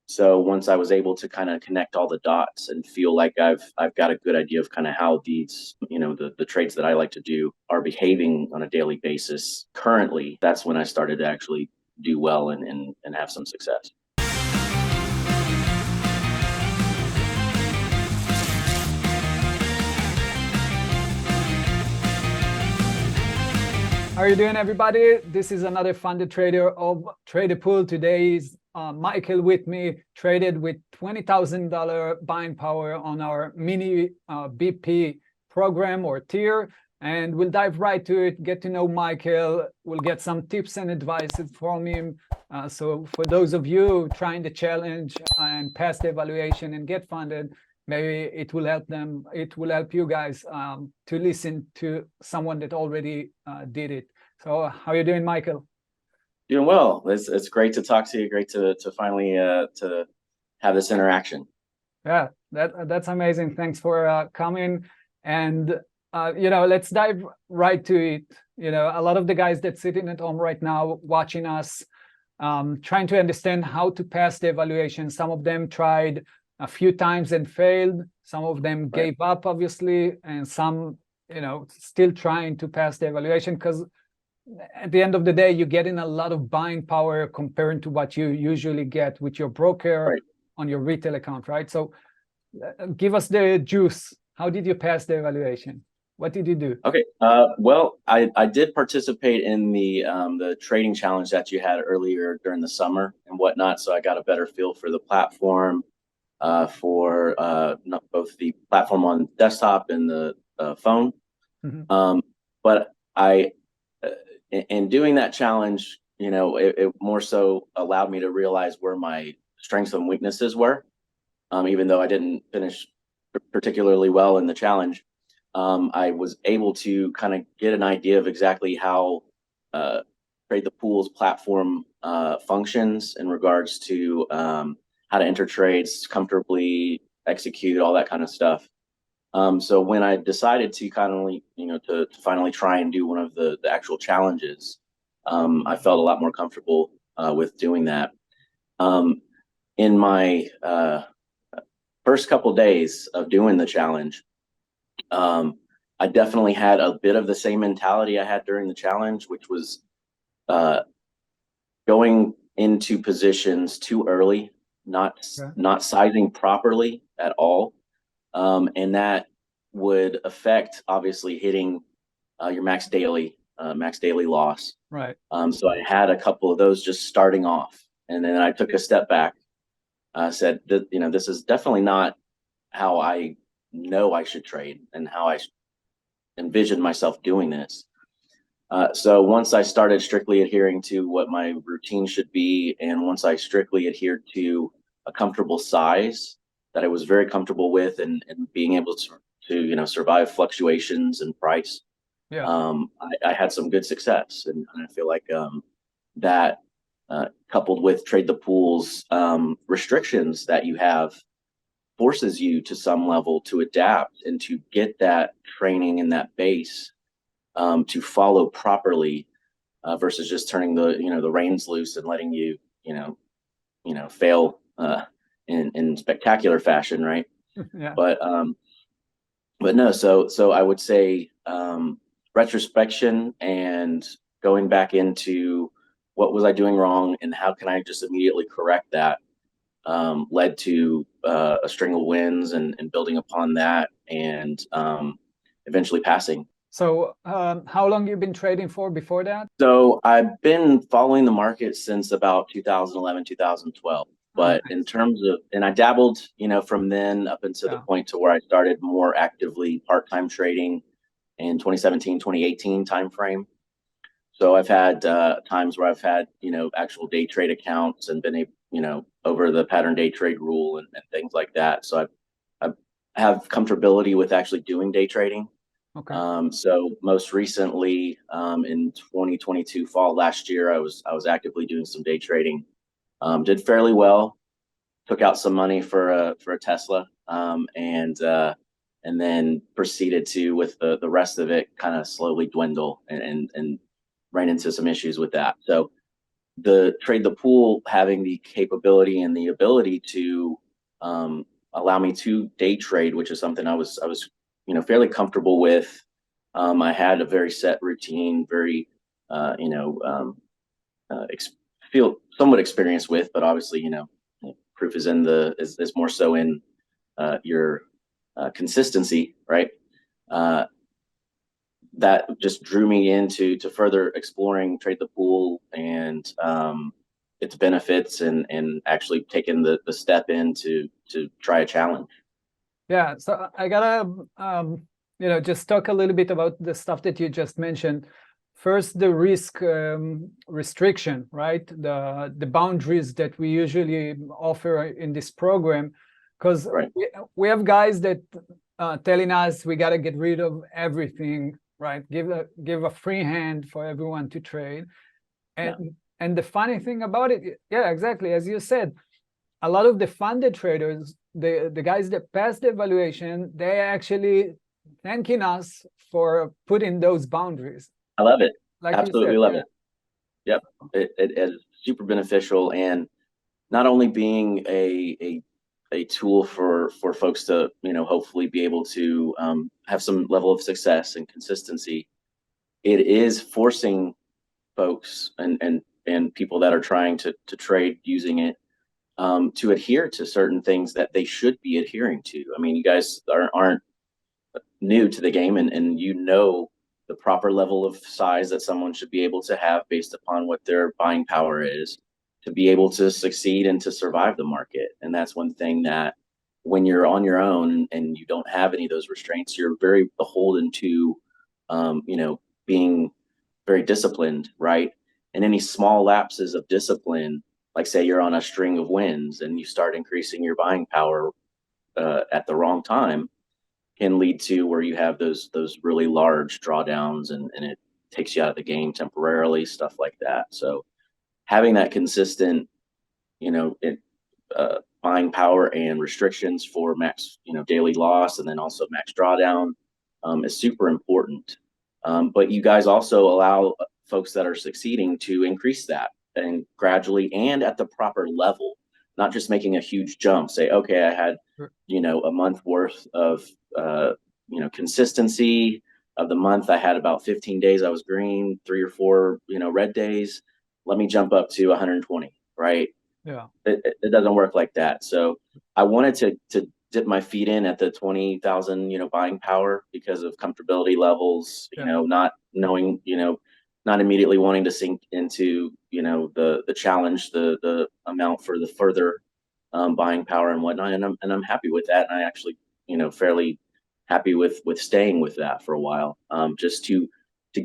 So once I was able to kind of connect all the dots and feel like I've got a good idea of kind of how these, the trades that I like to do are behaving on a daily basis currently, that's when I started to actually do well and have some success. How are you doing, everybody? This is another funded trader of Trader Pool. Today is Michael with me, traded with $20,000 buying power on our mini BP program or tier. And we'll dive right to it, get to know Michael. We'll get some tips and advices from him. So for those of you trying the challenge and pass the evaluation and get funded, maybe it will help them. It will help you guys to listen to someone that already did it. So how are you doing, Michael? Doing well. It's great to talk to you. Great to finally to have this interaction. Yeah, that's amazing. Thanks for coming. And let's dive right to it. A lot of the guys that sitting at home right now watching us, trying to understand how to pass the evaluation. Some of them tried a few times and failed. Some of them gave up, obviously, and some, still trying to pass the evaluation, because at the end of the day, you're getting a lot of buying power compared to what you usually get with your broker on your retail account, right? So give us the juice. How did you pass the evaluation? What did you do? Okay. Well, I did participate in the trading challenge that you had earlier during the summer and whatnot. So I got a better feel for the platform, for both the platform on desktop and the phone. But in doing that challenge, it more so allowed me to realize where my strengths and weaknesses were. Even though I didn't finish particularly well in the challenge, I was able to kind of get an idea of exactly how Trade the Pool's platform functions in regards to how to enter trades comfortably, execute all that kind of stuff. So when I decided to to finally try and do one of the actual challenges, I felt a lot more comfortable with doing that. In my first couple days of doing the challenge, I definitely had a bit of the same mentality I had during the challenge, which was going into positions too early, not sizing properly at all. And that would affect obviously hitting your max daily loss. Right. So I had a couple of those just starting off, and then I took a step back. Said that this is definitely not how I know I should trade and how I envisioned myself doing this. So once I started strictly adhering to what my routine should be, and once I strictly adhered to a comfortable size that I was very comfortable with, and being able to survive fluctuations in price, I had some good success, and I feel like that coupled with Trade the Pool's restrictions that you have forces you to some level to adapt and to get that training and that base to follow properly versus just turning the reins loose and letting you fail in spectacular fashion, right? Yeah. But no, so I would say retrospection and going back into what was I doing wrong and how can I just immediately correct that led to a string of wins and building upon that and eventually passing. So how long you been trading for before that? So I've been following the market since about 2011, 2012. But in terms of, and I dabbled, from then up until the point to where I started more actively part-time trading in 2017, 2018 timeframe. So I've had times where I've had, actual day trade accounts and been able, over the pattern day trade rule and things like that. So I have comfortability with actually doing day trading. Okay. So most recently, in 2022 fall last year, I was actively doing some day trading. Did fairly well. Took out some money for a Tesla, and then proceeded to, with the rest of it, kind of slowly dwindle and ran into some issues with that. So the trade the pool having the capability and the ability to allow me to day trade, which is something I was fairly comfortable with. I had a very set routine, very you know feel somewhat experienced with, but obviously proof is in the is more so in your consistency, right? Uh, that just drew me into to further exploring trade the pool and its benefits and actually taking the step in to try a challenge. Yeah, so I gotta just talk a little bit about the stuff that you just mentioned. First, the risk restriction, right? The boundaries that we usually offer in this program, because Right. we have guys that telling us we gotta get rid of everything, right? Give a free hand for everyone to trade, Yeah. and the funny thing about it, yeah, exactly as you said, a lot of the funded traders, the guys that passed the evaluation, they actually thanking us for putting those boundaries. I love it. Like you Absolutely said, love yeah, it. Yep. It is super beneficial, and not only being a tool for folks to hopefully be able to have some level of success and consistency. It is forcing folks and people that are trying to trade using it to adhere to certain things that they should be adhering to. I mean, you guys aren't new to the game, and the proper level of size that someone should be able to have based upon what their buying power is to be able to succeed and to survive the market. And that's one thing that when you're on your own and you don't have any of those restraints, you're very beholden to being very disciplined, right? And any small lapses of discipline, like say you're on a string of wins and you start increasing your buying power at the wrong time, can lead to where you have those really large drawdowns and it takes you out of the game temporarily, stuff like that. So having that consistent, it, buying power and restrictions for max, daily loss and then also max drawdown is super important. But you guys also allow folks that are succeeding to increase that and gradually and at the proper level, not just making a huge jump. Say, okay, I had, a month worth of, consistency of the month. I had about 15 days I was green, 3 or 4, red days. Let me jump up to 120, right? yeah, It doesn't work like that. So I wanted to dip my feet in at the 20,000, buying power because of comfortability levels, yeah. not knowing, not immediately wanting to sink into, the challenge, the amount for the further buying power and whatnot. And I'm happy with that. And I actually, fairly happy with staying with that for a while, just to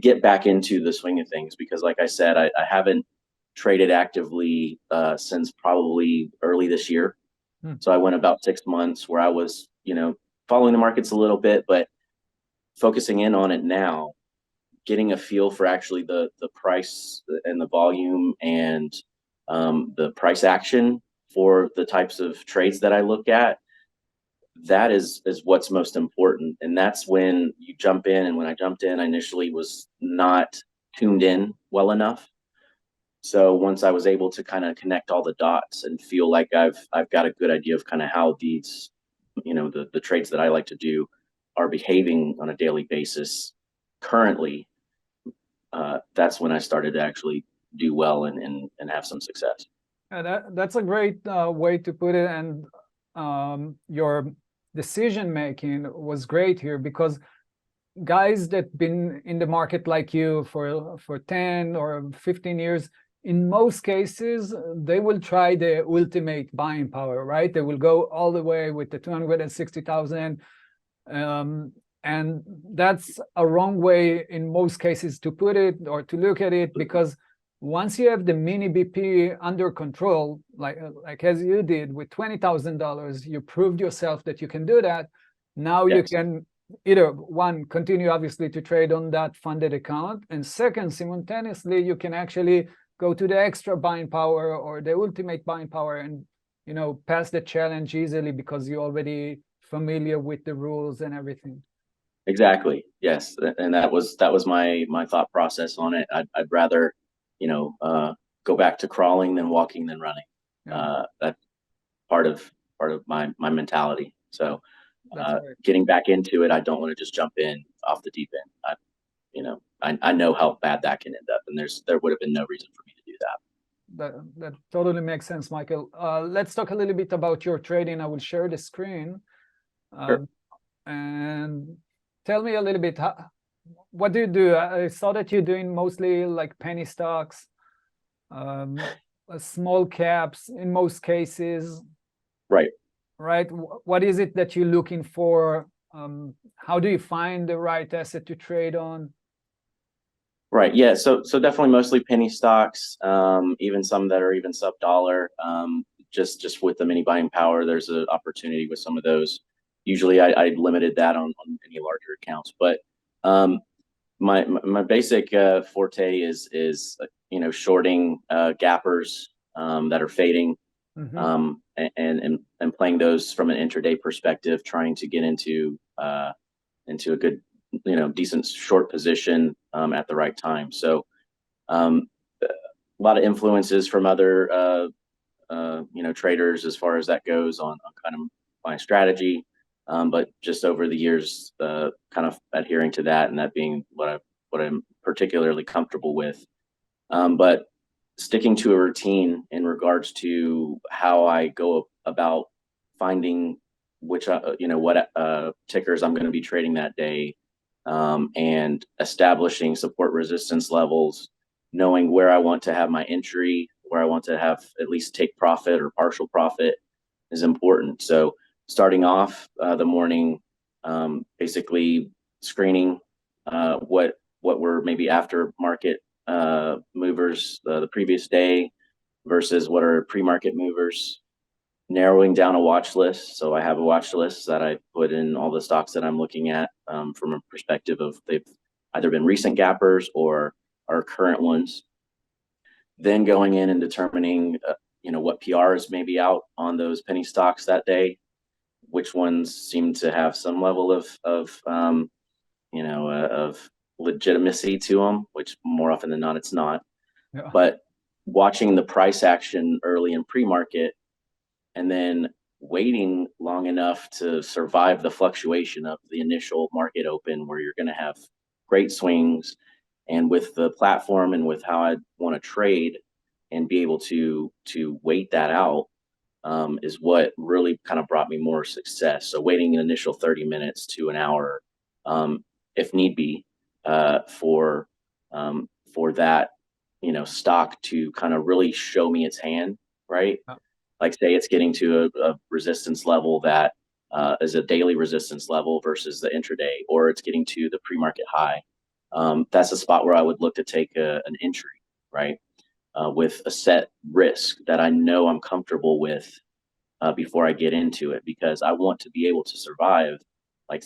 get back into the swing of things. Because like I said, I haven't traded actively since probably early this year. Hmm. So I went about 6 months where I was, following the markets a little bit, but focusing in on it now, getting a feel for actually the price and the volume and the price action for the types of trades that I look at. That is what's most important, and that's when you jump in. And when I jumped in, I initially was not tuned in well enough. So once I was able to kind of connect all the dots and feel like I've got a good idea of kind of how these, the trades that I like to do are behaving on a daily basis currently, that's when I started to actually do well and have some success. Yeah, that's a great way to put it, and your decision making was great here, because guys that been in the market like you for 10 or 15 years, in most cases they will try the ultimate buying power, right? They will go all the way with the 260,000, and that's a wrong way in most cases to put it or to look at it, because once you have the mini BP under control, like as you did with $20,000, you proved yourself that you can do that. Now you Yes, can either one, continue obviously to trade on that funded account, and second, simultaneously you can actually go to the extra buying power or the ultimate buying power and pass the challenge easily because you're already familiar with the rules and everything. exactly. Yes, and that was my thought process on it. I'd rather, you know, uh, go back to crawling, then walking, then running. Yeah, That's part of my mentality. So that's right. getting back into it, I don't want to just jump in off the deep end. I know how bad that can end up, and there would have been no reason for me to do that. That totally makes sense, Michael. Let's talk a little bit about your trading. I will share the screen. Sure. And tell me a little bit, what do you do? I saw that you're doing mostly like penny stocks, um, small caps in most cases, Right. right? What is it that you're looking for? How do you find the right asset to trade on? Right. Yeah. So definitely mostly penny stocks, even some that are even sub dollar. Just with the mini buying power, there's an opportunity with some of those. Usually, I limited that on any larger accounts, but um, my basic forte is shorting gappers that are fading, Mm-hmm. and playing those from an intraday perspective, trying to get into a good, decent short position at the right time. So a lot of influences from other traders as far as that goes on kind of my strategy. But just over the years, kind of adhering to that, and that being what I'm particularly comfortable with. But sticking to a routine in regards to how I go about finding which what tickers I'm going to be trading that day, and establishing support resistance levels, knowing where I want to have my entry, where I want to have at least take profit or partial profit is important. So starting off the morning, basically screening what were maybe after market movers the previous day versus what are pre-market movers, narrowing down a watch list. So I have a watch list that I put in all the stocks that I'm looking at, from a perspective of they've either been recent gappers or are current ones. Then going in and determining what PRs may be out on those penny stocks that day, which ones seem to have some level of legitimacy to them, which more often than not it's not. Yeah. But watching the price action early in pre-market, and then waiting long enough to survive the fluctuation of the initial market open, where you're going to have great swings. And with the platform and with how I want to trade and be able to wait that out, is what really kind of brought me more success. So waiting an initial 30 minutes to an hour, if need be, for that stock to kind of really show me its hand, right? Yeah. Like say it's getting to a resistance level that is a daily resistance level versus the intraday, or it's getting to the pre-market high. That's a spot where I would look to take an entry, right? With a set risk that I know I'm comfortable with before I get into it, because I want to be able to survive like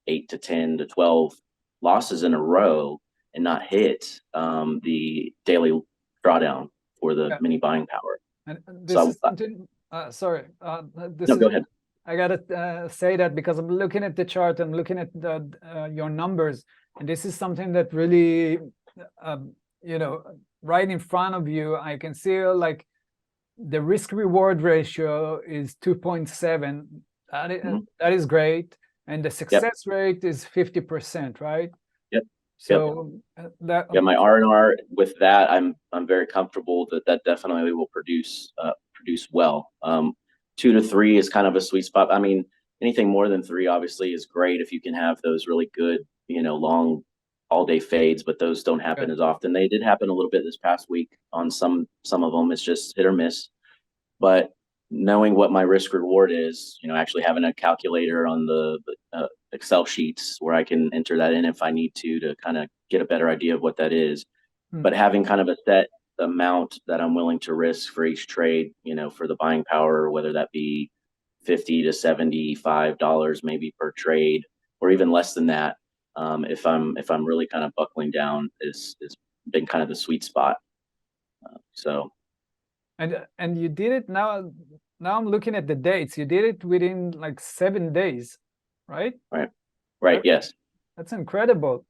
8 to 10 to 12 losses in a row and not hit the daily drawdown for the Yeah. mini buying power. And this So is something, sorry, this no, is, go ahead. I gotta say that because I'm looking at the chart, I'm looking at your numbers, and this is something that really, um, you know, right in front of you, I can see like the risk reward ratio is 2.7. Mhm. That is great, and the Yep. success rate is 50%, right? Yep. Yep. So that Yeah, my R&R with that, I'm very comfortable that definitely will produce well. 2 to 3 is kind of a sweet spot. I mean, anything more than 3 obviously is great if you can have those really good, long all day fades, but those don't yeah, happen as often. They did happen a little bit this past week on some of them. It's just hit or miss. But knowing what my risk reward is, actually having a calculator on the Excel sheets where I can enter that in if I need to kind of get a better idea of what that is. hmm, But having kind of a set amount that I'm willing to risk for each trade, for the buying power, whether that be $50 to $75 maybe per trade, or even less than that, if I'm really kind of buckling down, is been kind of the sweet spot. So and you did it now. Now I'm looking at the dates. You did it within like 7 days, right? right, right, That, yes. that's incredible,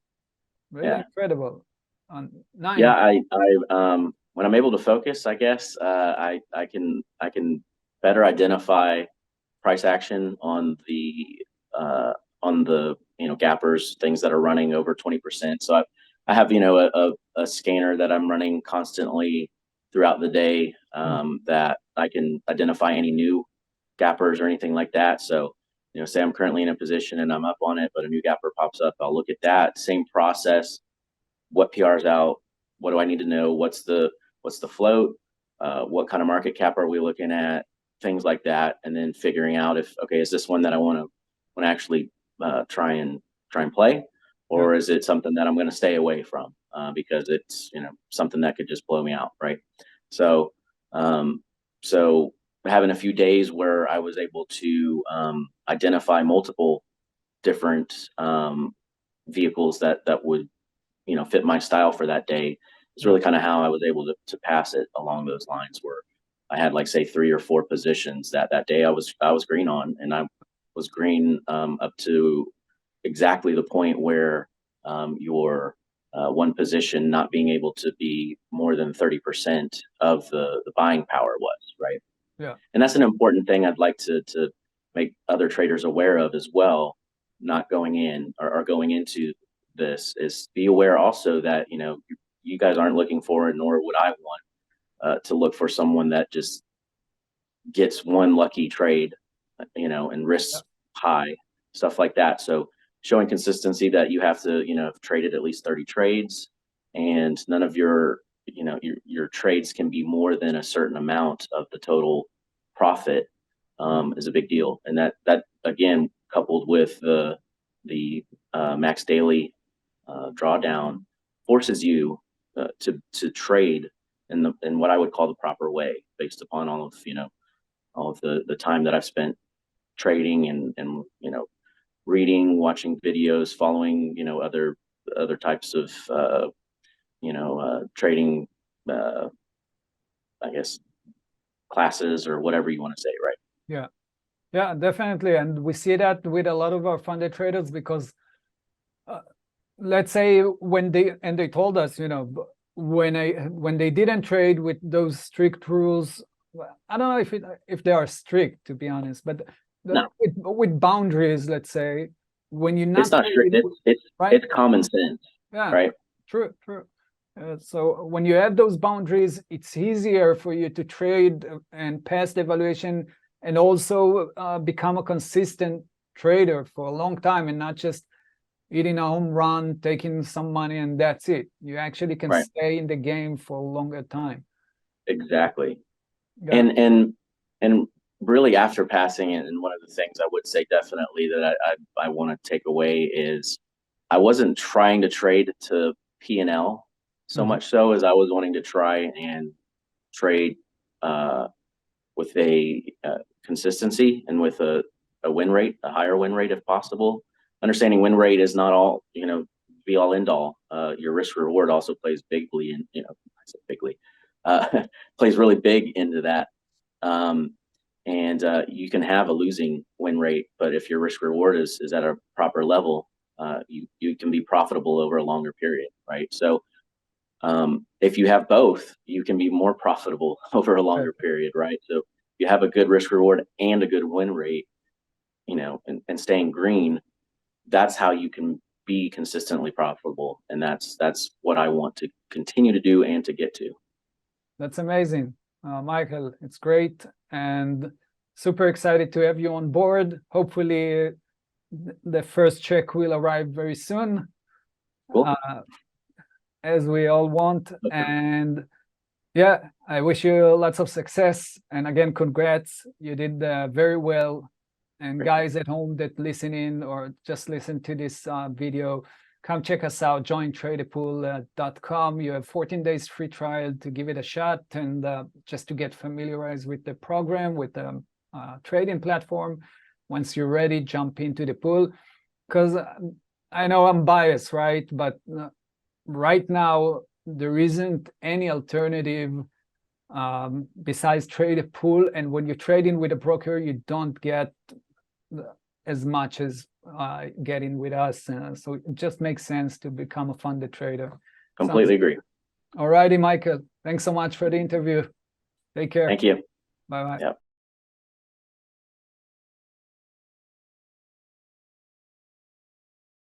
really Yeah. incredible. On Yeah, nine. I when I'm able to focus, I guess I can better identify price action on the gappers, things that are running over 20%. So I have a scanner that I'm running constantly throughout the day, that I can identify any new gappers or anything like that. So say I'm currently in a position and I'm up on it, but a new gapper pops up, I'll look at that same process. What PR's out? What do I need to know? What's the float? What kind of market cap are we looking at? Things like that, and then figuring out if, okay, is this one that I want to actually try and play, Yeah, or is it something that I'm going to stay away from, because it's something that could just blow me out, right? So so having a few days where I was able to identify multiple different vehicles that would fit my style for that day is yeah, really kind of how I was able to pass it along those lines, where I had like say 3 or 4 positions that day I was green on, and I was green up to exactly the point where your one position not being able to be more than 30% of the buying power was, right? yeah. And that's an important thing I'd like to make other traders aware of as well, not going in or going into this, is be aware also that you guys aren't looking for it, nor would I want to look for someone that just gets one lucky trade, and Yeah. risks high, stuff like that. So showing consistency, that you have to, have traded at least 30 trades, and none of your trades can be more than a certain amount of the total profit, is a big deal. And that again, coupled with the max daily drawdown, forces you to trade in what I would call the proper way, based upon all of the time that I've spent trading, and reading, watching videos, following other types of trading, uh, I guess, classes or whatever you want to say, right? Yeah, yeah, definitely. And we see that with a lot of our funded traders because uh, let's say when they told us, when they didn't trade with those strict rules, well, I don't know if they are strict, to be honest, but No, with boundaries, let's say, when you're it's not not strict. trading, right? It's common sense, Yeah, right? true, true. So when you have those boundaries, it's easier for you to trade and pass the evaluation, and also become a consistent trader for a long time, and not just hitting a home run, taking some money, and that's it. You actually can Right. stay in the game for a longer time. Exactly. Yeah. And really, after passing it, and one of the things I would say definitely that I want to take away is, I wasn't trying to trade to P&L so Mhm. much, so as I was wanting to try and trade uh, with a consistency, and with a win rate, a higher win rate if possible. Understanding win rate is not all, be all end all. Your risk reward also plays bigly, and I said bigly, plays really big into that. Um, and you can have a losing win rate, but if your risk reward is at a proper level, you can be profitable over a longer period, right? So if you have both, you can be more profitable over a Yeah, longer period, right? So you have a good risk reward and a good win rate, and staying green. That's how you can be consistently profitable, and that's what I want to continue to do and to get to. that's amazing, Michael. It's great, and super excited to have you on board. Hopefully, the first check will arrive very soon, Cool. uh, as we all want. And yeah, I wish you lots of success. And again, congrats. You did very well. And Great. guys at home that listen in or just listen to this video, come check us out, jointradepool.com. You have 14 days free trial to give it a shot, and just to get familiarized with the program, with the trading platform. Once you're ready, jump into the pool. Because I know I'm biased, right? But right now, there isn't any alternative besides trade a pool. And when you're trading with a broker, you don't get as much as getting with us. So it just makes sense to become a funded trader. Sounds Completely agree. All righty, Michael. Thanks so much for the interview. Take care. Thank you. Bye bye. Yep.